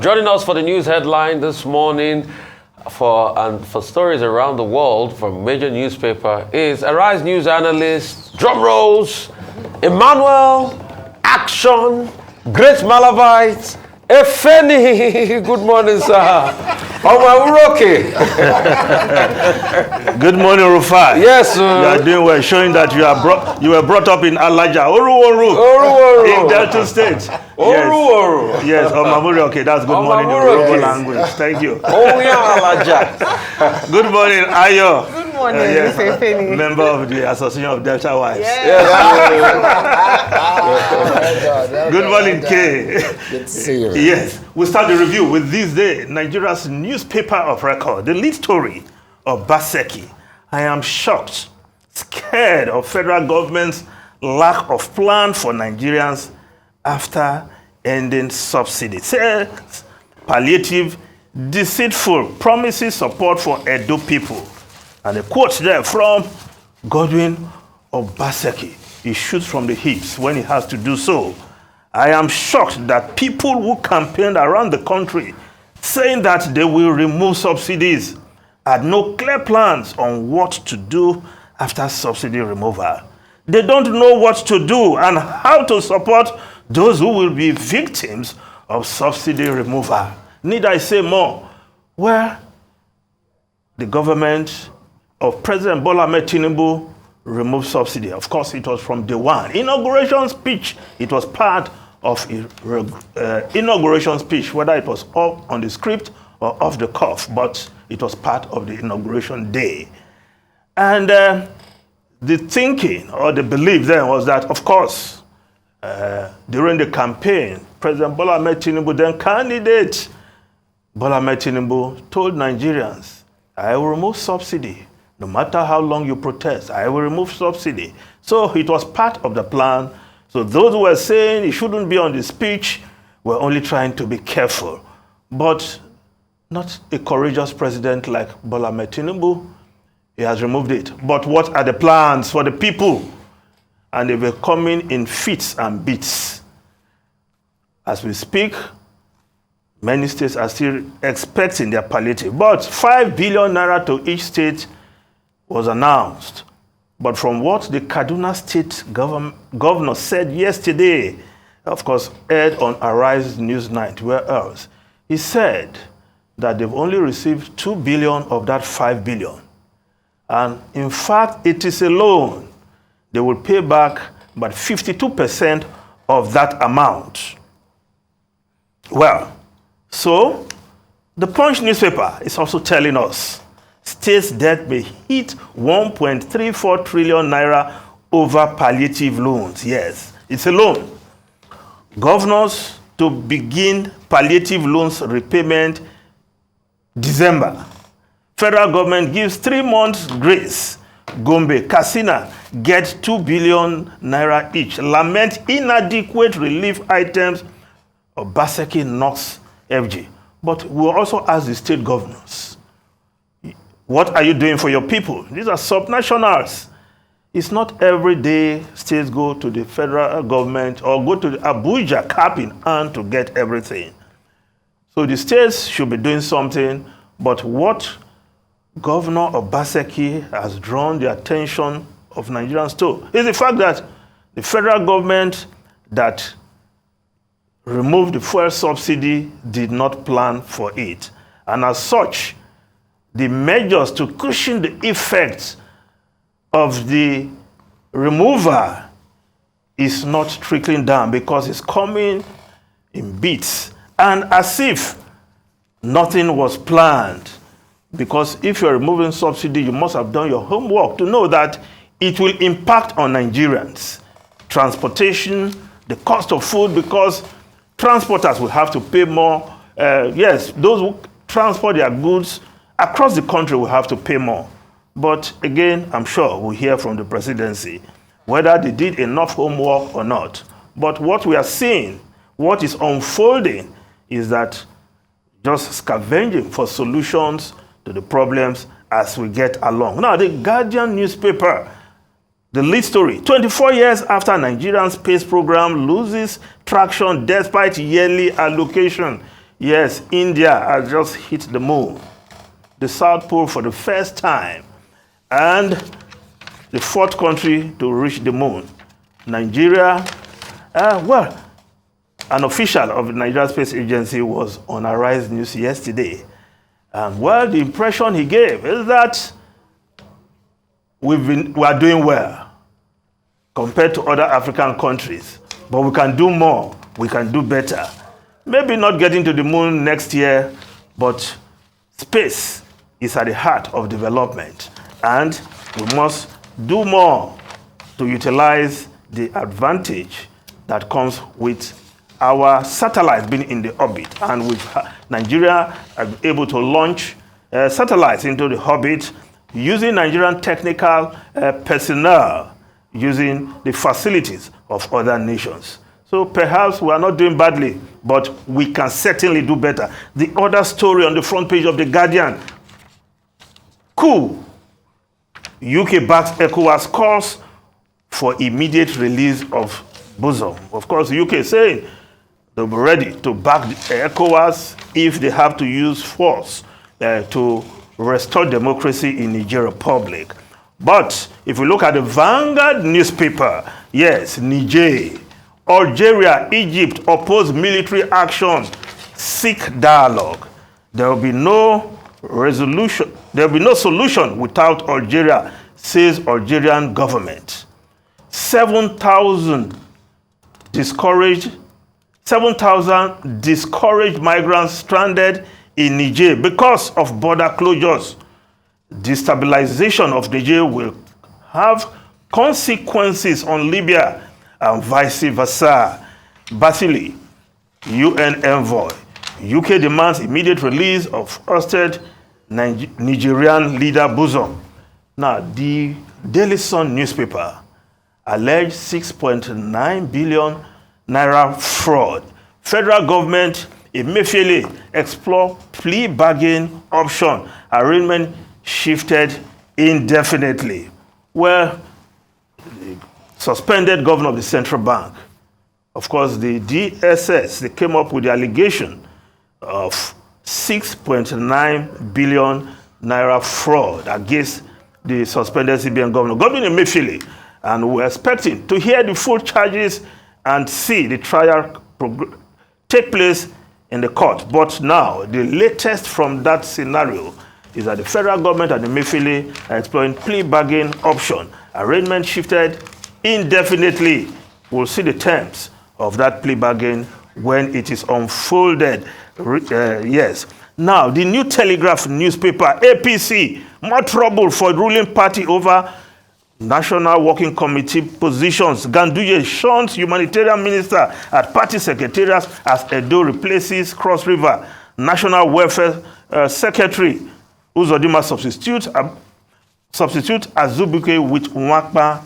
Joining us for the news headline this morning for stories around the world from major newspaper is Arise News analyst, drum rolls, Emmanuel, Action, Great Malavite, Efeni. Good morning, sir. Okay. Good morning, Rufai. Yes, sir. You are doing well, showing that you were brought up in Alaja, Oru, in Delta State. Oru. Yes, Omamuri. Okay, that's good morning in Yoruba language. Thank you. Alaja. Good morning, Ayo. Good morning, Miss Efeni. Member of the Association of Delta Wives. Yes. Good morning, Kay. Good to see you. Yes, we start the review with this day, Nigeria's newspaper of record. The lead story of Obaseki. I am shocked, scared of federal government's lack of plan for Nigerians after ending subsidy. Says palliative, deceitful, promises support for Edo people. And a quote there from Godwin Obaseki. He shoots from the hips when he has to do so. I am shocked that people who campaigned around the country saying that they will remove subsidies had no clear plans on what to do after subsidy removal. They don't know what to do and how to support those who will be victims of subsidy removal. Need I say more? Where the government of President Bola Ahmed Tinubu removed subsidy. Of course, it was from day one. Inauguration speech, it was part of inauguration speech, whether it was up on the script or off the cuff, but it was part of the inauguration day. And the thinking or the belief then was that, of course, during the campaign, President Bola Ahmed Tinubu, then candidate Bola Ahmed Tinubu, told Nigerians, I will remove subsidy. No matter how long you protest, I will remove subsidy. So it was part of the plan. So those who were saying it shouldn't be on the speech were only trying to be careful. But not a courageous president like Bola Ahmed Tinubu. He has removed it. But what are the plans for the people? And they were coming in fits and beats. As we speak, many states are still expecting their palliative. But 5 billion naira to each state was announced. But from what the Kaduna State governor said yesterday, of course, aired on Arise News Night, where else, he said that they've only received 2 billion of that 5 billion. And in fact, it is a loan. They will pay back about 52% of that amount. Well, so the Punch newspaper is also telling us states' debt may hit 1.34 trillion naira over palliative loans. Yes, it's a loan. Governors to begin palliative loans repayment December. Federal government gives 3 months grace. Gombe, Katsina get 2 billion naira each. Lament inadequate relief items. Obaseki knocks FG. But we'll also ask the state governors, what are you doing for your people? These are subnationals. It's not every day states go to the federal government or go to the Abuja cap in hand to get everything. So the states should be doing something, but what Governor Obaseki has drawn the attention of Nigerians to is the fact that the federal government that removed the fuel subsidy did not plan for it. And as such, the measures to cushion the effects of the removal is not trickling down because it's coming in bits and as if nothing was planned. Because if you're removing subsidy, you must have done your homework to know that it will impact on Nigerians. Transportation, the cost of food, because transporters will have to pay more. Yes, those who transport their goods across the country will have to pay more. But again, I'm sure we'll hear from the presidency whether they did enough homework or not. But what we are seeing, what is unfolding, is that just scavenging for solutions to the problems as we get along. Now, the Guardian newspaper, the lead story, 24 years after Nigerian space program loses traction despite yearly allocation. Yes, India has just hit the moon, the South Pole for the first time, and the fourth country to reach the moon, Nigeria. Well, an official of the Nigeria Space Agency was on Arise News yesterday. And well, the impression he gave is that we are doing well compared to other African countries, but we can do more, we can do better. Maybe not getting to the moon next year, but space is at the heart of development, and we must do more to utilize the advantage that comes with our satellites being in the orbit. And with Nigeria able to launch satellites into the orbit using Nigerian technical personnel, using the facilities of other nations. So perhaps we are not doing badly, but we can certainly do better. The other story on the front page of The Guardian, coup. UK backs ECOWAS calls for immediate release of Bosom. Of course, the UK is saying they'll be ready to back the ECOWAS if they have to use force to restore democracy in Niger Republic. But if we look at the Vanguard newspaper, yes, Niger, Algeria, Egypt oppose military action, seek dialogue. There will be no resolution. There will be no solution without Algeria, says Algerian government. 7,000 discouraged migrants stranded in Niger because of border closures. Destabilization of Niger will have consequences on Libya and vice versa. Basili, UN envoy. UK demands immediate release of arrested Nigerian leader Bosom. Now, the Daily Sun newspaper alleged 6.9 billion naira fraud. Federal government immediately explore plea bargain option. Arraignment shifted indefinitely. Well, the suspended governor of the central bank, of course, the DSS, they came up with the allegation of 6.9 billion naira fraud against the suspended CBN governor, Godwin Emefiele, and we're expecting to hear the full charges and see the trial take place in the court. But now, the latest from that scenario is that the federal government and Emefiele are exploring plea bargain option. Arraignment shifted indefinitely. We'll see the terms of that plea bargain when it is unfolded. Yes. Now, the New Telegraph newspaper, APC, more trouble for the ruling party over National Working Committee positions. Ganduje shuns humanitarian minister at party secretariat as Edo replaces Cross River. National Welfare Secretary Uzodinma substitute Azubuike with Nwakpa.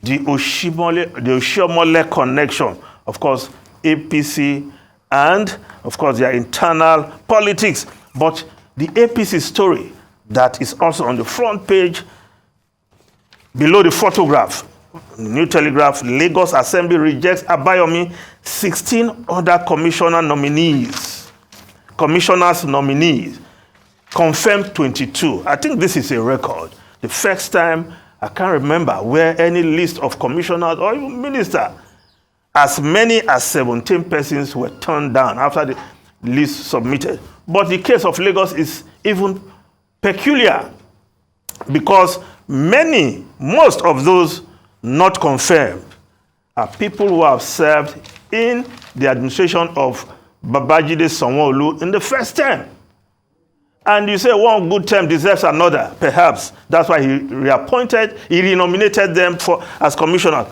The Oshiomole connection. Of course, APC and, of course, their internal politics. But the APC story that is also on the front page, below the photograph, New Telegraph, Lagos Assembly rejects Abayomi, 16 other commissioners nominees, confirmed 22. I think this is a record. The first time, I can't remember where any list of commissioners or even minister, as many as 17 persons were turned down after the list submitted. But the case of Lagos is even peculiar because most of those not confirmed are people who have served in the administration of Babajide Sanwo-Olu in the first term. And you say one good term deserves another, perhaps. That's why he renominated them as commissioners.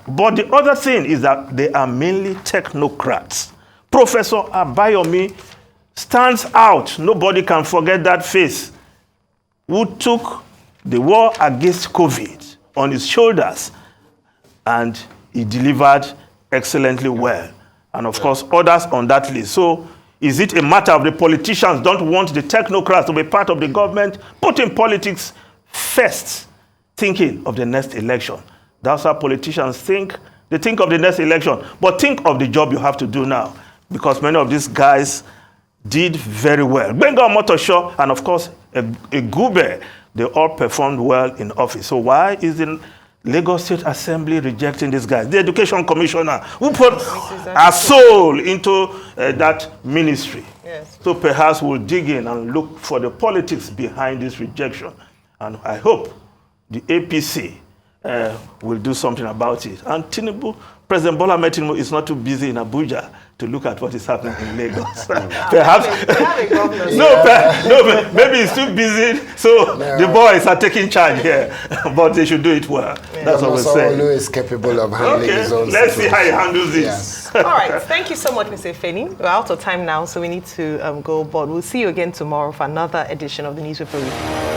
But the other thing is that they are mainly technocrats. Professor Abayomi stands out. Nobody can forget that face. Who took the war against COVID on his shoulders, and he delivered excellently well. And of course, others on that list. So is it a matter of the politicians don't want the technocrats to be part of the government, putting politics first, thinking of the next election? That's how politicians think. They think of the next election, but think of the job you have to do now. Because many of these guys did very well. Benga Motosho and, of course, Gube, they all performed well in office. So why is the Lagos State Assembly rejecting these guys? The Education Commissioner who put a soul into that ministry. Yes. So perhaps we'll dig in and look for the politics behind this rejection. And I hope the APC will do something about it. And Tinubu, President Bola Ahmed Tinubu is not too busy in Abuja to look at what is happening in Lagos. Perhaps, maybe he's too busy, so the boys are taking charge here. But they should do it well. That's what we're saying. Olu is capable of handling his own let's see how he situation. handles this. Yes. All right. Thank you so much, Mr. Feni. We're out of time now, so we need to go. But we'll see you again tomorrow for another edition of the Newspaper Review.